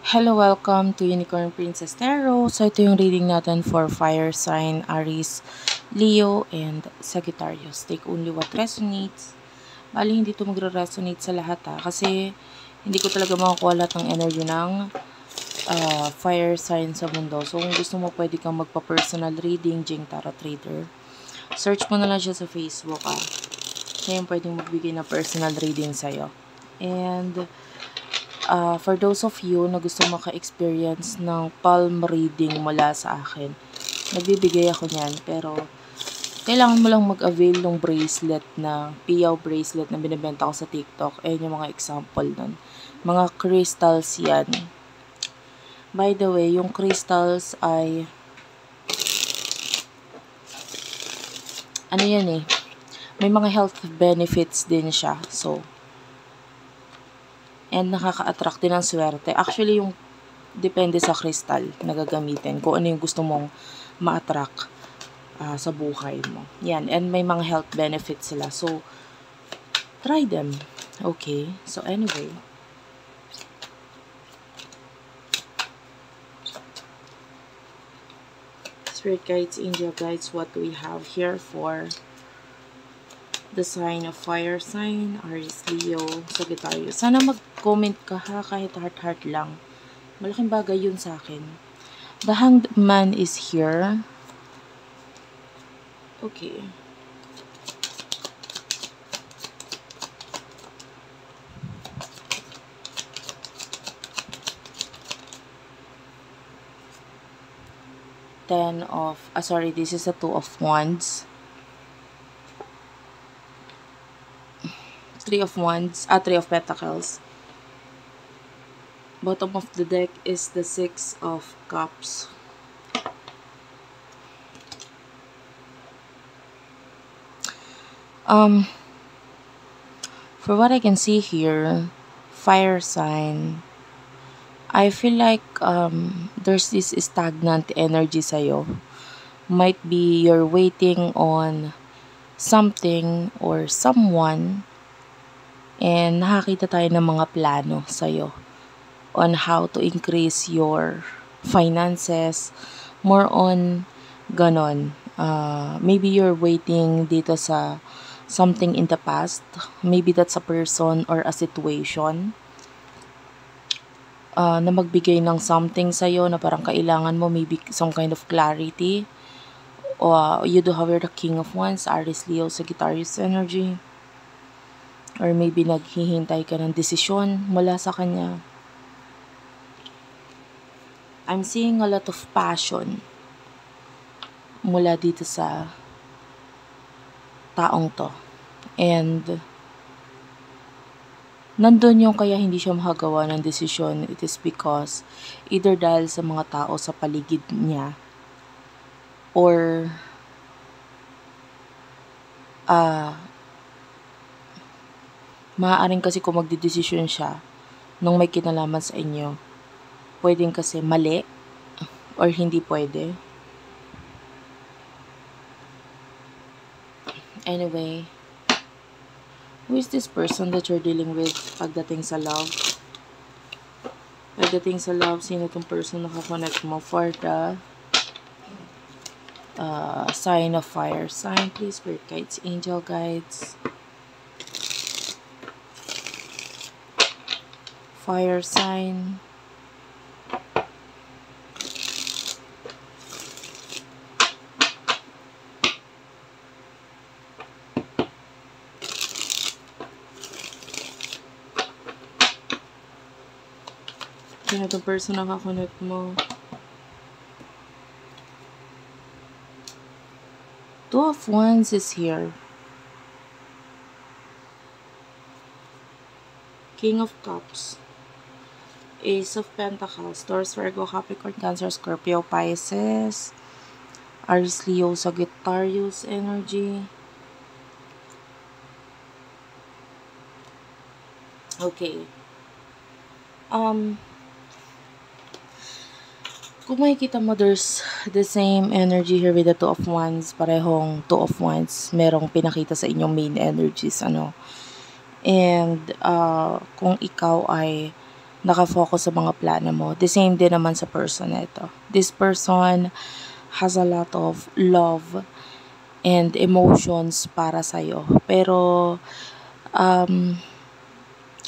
Hello, welcome to Unicorn Princess Tarot. So, ito yung reading natin for fire sign, Aries, Leo, and Sagittarius. Take only what resonates. Bali, hindi ito magre-resonate sa lahat kasi hindi ko talaga makukuha lahat ng energy ng fire sign sa mundo. So, kung gusto mo, pwede kang magpa-personal reading, Jing Tarot Trader. Search mo na lang siya sa Facebook Siya yung pwedeng magbigay na personal reading sa'yo. And for those of you na gusto maka-experience ng palm reading mula sa akin, nagbibigay ako niyan, pero kailangan mo lang mag-avail ng bracelet na piyaw bracelet na binibenta ko sa TikTok. Ayun yung mga example nun. Mga crystals yan. By the way, yung crystals ay ano yan may mga health benefits din siya. So, and nakaka-attract din ng swerte. Actually, yung depende sa crystal na gagamitin. Kung ano yung gusto mong ma-attract sa buhay mo. Yan. And may mga health benefits sila. So, try them. Okay. So, anyway. Spirit guides, angel guides, what do we have here for the sign of fire sign, Aries, Leo, Sagittarius. Sana mag-comment ka kahit heart-heart lang. Malaking bagay yun sa akin. The Hanged Man is here. Okay. This is a Two of Wands. Three of Wands, Three of Pentacles. Bottom of the deck is the Six of Cups. For what I can see here, fire sign, I feel like there's this stagnant energy sa'yo. Might be you're waiting on something or someone, and nakakita tayo ng mga plano sa'yo on how to increase your finances, more on ganon. Maybe you're waiting dito sa something in the past. Maybe that's a person or a situation na magbigay ng something sa'yo na parang kailangan mo, maybe some kind of clarity. You do have the King of Wands, Aries, Leo, Sagittarius energy. Or maybe naghihintay ka ng desisyon mula sa kanya. I'm seeing a lot of passion mula dito sa taong to. And nandun yung kaya hindi siya makagawa ng desisyon. It is because either dahil sa mga tao sa paligid niya, or maaaring kasi kung magdidesisyon siya nung may kinalaman sa inyo, pwedeng kasi mali or hindi pwede. Anyway, who is this person that you're dealing with pagdating sa love? Pagdating sa love, sino tong person na kakonect mo for the sign of fire sign? Please, spirit guides, angel guides. Fire sign. Sino itong person na kakonect mo? Two of Wands is here. King of Cups. Ace of Pentacles, Taurus, Virgo, Capricorn, Cancer, Scorpio, Pisces, Aries, Leo, Sagittarius energy. Okay. Kung makikita mo, there's the same energy here with the Two of Wands. Parehong Two of Wands. Merong pinakita sa inyong main energies, And kung ikaw ay nakafocus sa mga plano mo. The same din naman sa person na ito. This person has a lot of love and emotions para sa'yo. Pero,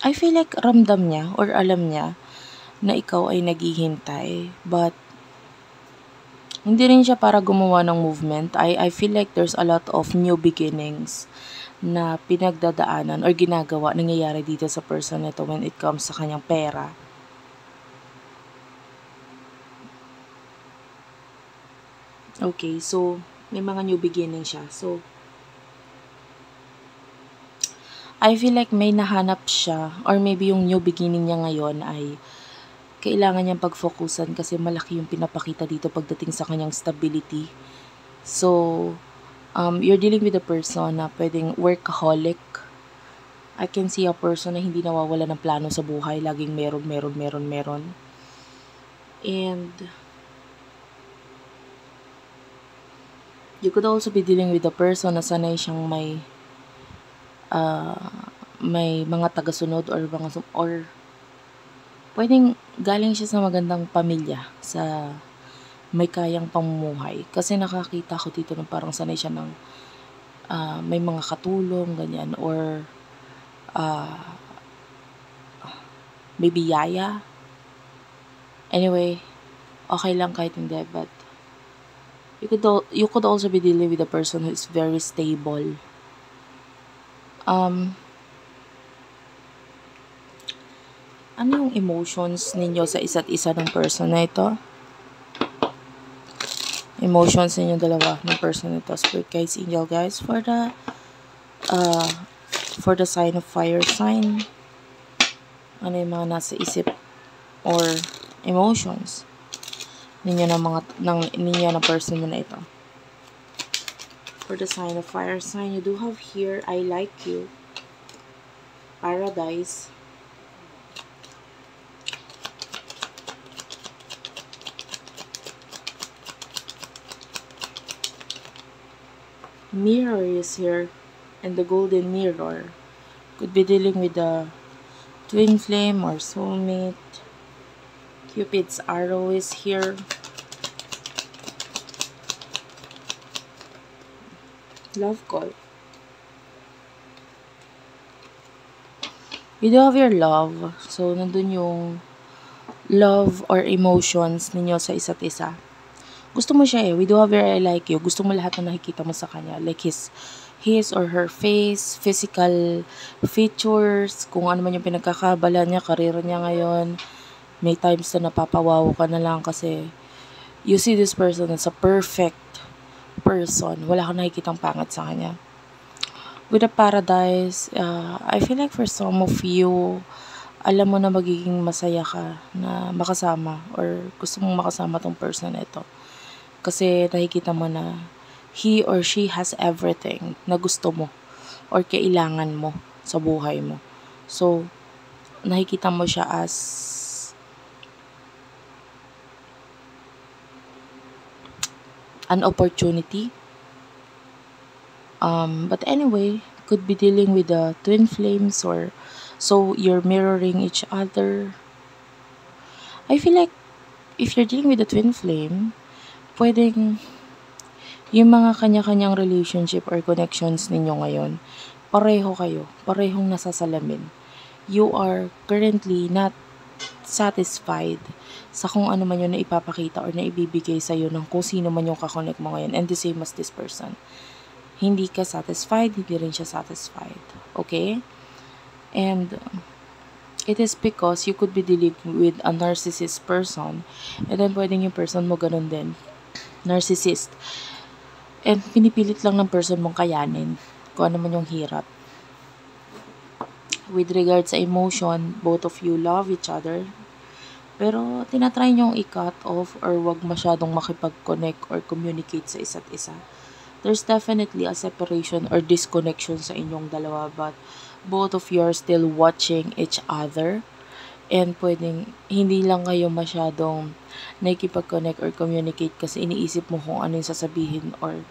I feel like ramdam niya or alam niya na ikaw ay naghihintay. But, hindi rin siya para gumawa ng movement. I feel like there's a lot of new beginnings na pinagdadaanan or ginagawa, nangyayari dito sa person na ito when it comes sa kanyang pera. Okay, so, may mga new beginning siya. So, I feel like may nahanap siya or maybe yung new beginning niya ngayon ay kailangan niyang pag-focusan kasi malaki yung pinapakita dito pagdating sa kanyang stability. So, you're dealing with a person na pwedeng workaholic. I can see a person na hindi nawawala ng plano sa buhay. Laging meron. And, you could also be dealing with a person na sanay siyang may mga tagasunod or pwedeng galing siya sa magandang pamilya, sa may kayang pamumuhay. Kasi nakakita ko dito na parang sanay siya ng may mga katulong, ganyan, or may biyaya. Anyway, okay lang kahit hindi, but you could also be dealing with a person who is very stable. Ano yung emotions ninyo sa isa't isa ng person na ito? Emotions ninyo dalawa ng person na ito. Spirit guides, angel guys, for the sign of fire sign. Ano yung mga nasa isip or emotions ninyo ng person mo na ito? For the sign of fire sign, you do have here, I like you, paradise, mirror is here, and the golden mirror. Could be dealing with the twin flame or soulmate. Cupid's arrow is here. Love call. You do have your love. So, nandun yung love or emotions ninyo sa isa't isa. Gusto mo siya eh. We do have your I like you. Gusto mo lahat na nakikita mo sa kanya. Like his or her face, physical features, kung ano man yung pinagkakabala niya, karera niya ngayon. May times na napapawaw ka na lang kasi you see this person as a perfect person. Wala kang nakikitang pangat sa kanya. With the paradise, I feel like for some of you, alam mo na magiging masaya ka na makasama or gusto mong makasama tong person na ito. Kasi nakikita mo na he or she has everything na gusto mo or kailangan mo sa buhay mo. So, nakikita mo siya as an opportunity. But anyway, could be dealing with the twin flames or so you're mirroring each other. I feel like if you're dealing with a twin flame, pwedeng yung mga kanya-kanyang relationship or connections ninyo ngayon, pareho kayo, parehong nasa salamin. You are currently not satisfied sa kung ano man yung naipapakita or naibibigay sa'yo ng kung sino man yung kakonect mo ngayon, and the same as this person. Hindi ka satisfied, hindi rin siya satisfied. Okay? And it is because you could be dealing with a narcissist person, and then pwedeng yung person mo ganun din. Narcissist. And pinipilit lang ng person mong kayanin kung ano man yung hirap. With regard sa emotion, both of you love each other. Pero tinatry nyong i-cut off or wag masyadong makipag-connect or communicate sa isa't isa. There's definitely a separation or disconnection sa inyong dalawa, but both of you are still watching each other. And pwedeng hindi lang kayo masyadong nakikipag-connect or communicate kasi iniisip mo kung ano yung sasabihin, or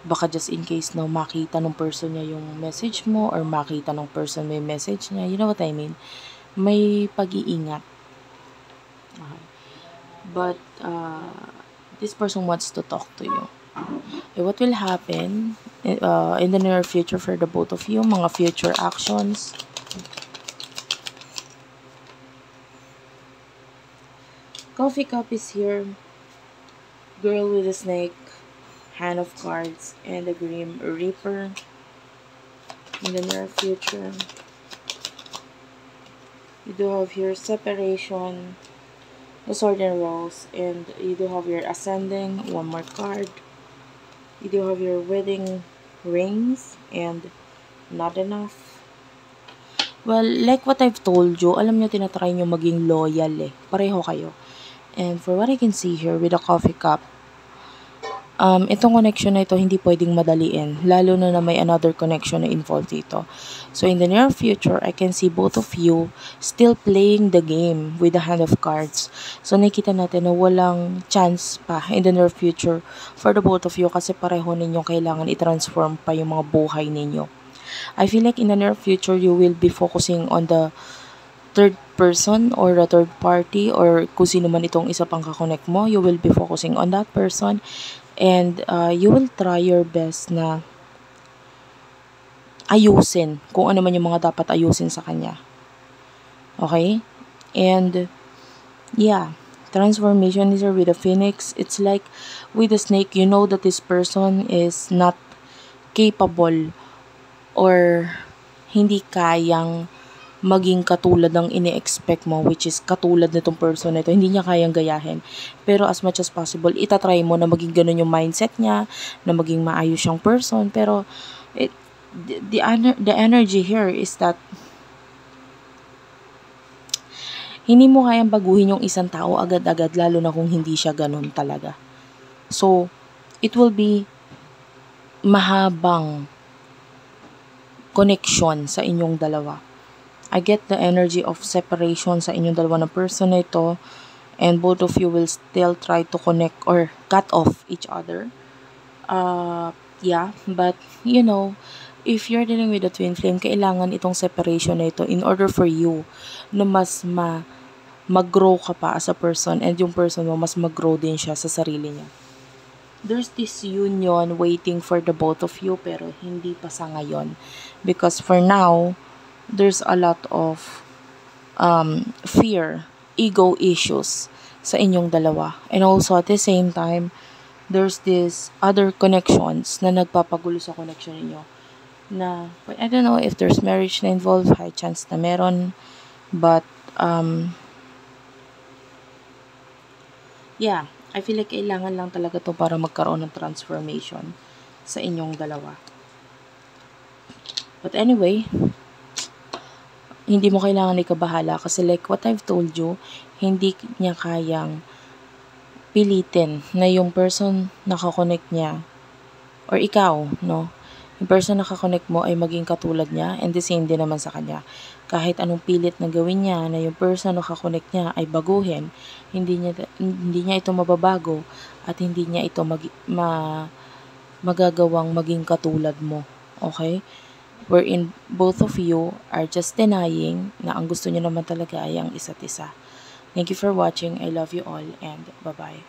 baka just in case na makita ng person niya yung message mo or makita ng person may message niya. You know what I mean? May pag-iingat. but this person wants to talk to you. Okay, what will happen in the near future for the both of you, mga future actions. Coffee cup is here, girl with a snake, hand of cards, and the grim reaper. In the near future, you do have your separation, the sword and rose, and you do have your ascending, one more card. You do have your wedding rings and not enough. Well, like what I've told you, alam nyo, tinatry nyo maging loyal eh. Pareho kayo. And for what I can see here with the coffee cup, itong connection na ito hindi pwedeng madaliin, lalo na may another connection na involved dito. So in the near future, I can see both of you still playing the game with the hand of cards. So nakita natin na walang chance pa in the near future for the both of you kasi pareho ninyong kailangan i-transform pa yung mga buhay ninyo. I feel like in the near future, you will be focusing on the third person or the third party or kung sino man itong isa pang kakonect mo, you will be focusing on that person. And you will try your best na ayusin kung ano man yung mga dapat ayusin sa kanya. Okay? And yeah, transformation is with the phoenix. It's like with the snake, you know that this person is not capable or hindi kayang maging katulad ng ini-expect mo, which is katulad nitong person na ito, hindi niya kayang gayahin. Pero as much as possible, itatry mo na maging ganun yung mindset niya, na maging maayos siyang person. Pero the energy here is that hindi mo kayang baguhin yung isang tao agad-agad, lalo na kung hindi siya ganun talaga. So, it will be mahabang connection sa inyong dalawa. I get the energy of separation sa inyong dalawa na person na ito, and both of you will still try to connect or cut off each other. Yeah, but you know, if you're dealing with a twin flame, kailangan itong separation na ito in order for you na mas mag-grow ka pa as a person, and yung person mo mas mag-grow din siya sa sarili niya. There's this union waiting for the both of you, pero hindi pa sa ngayon. Because for now, there's a lot of fear, ego issues sa inyong dalawa. And also at the same time, there's this other connections na nagpapagulo sa connection niyo. Na, I don't know if there's marriage na involved, high chance na meron. But, yeah, I feel like kailangan lang talaga to para magkaroon ng transformation sa inyong dalawa. But anyway, hindi mo kailangan ikabahala kasi like what I've told you, hindi niya kayang pilitin na yung person nakakonect niya or ikaw, no? Yung person nakakonect mo ay maging katulad niya, and the same din naman sa kanya. Kahit anong pilit na gawin niya na yung person nakakonect niya ay baguhin, hindi niya ito mababago at hindi niya ito magagawang maging katulad mo. Okay? Wherein both of you are just denying na ang gusto niyo naman talaga ay ang isa't isa. Thank you for watching. I love you all, and bye-bye.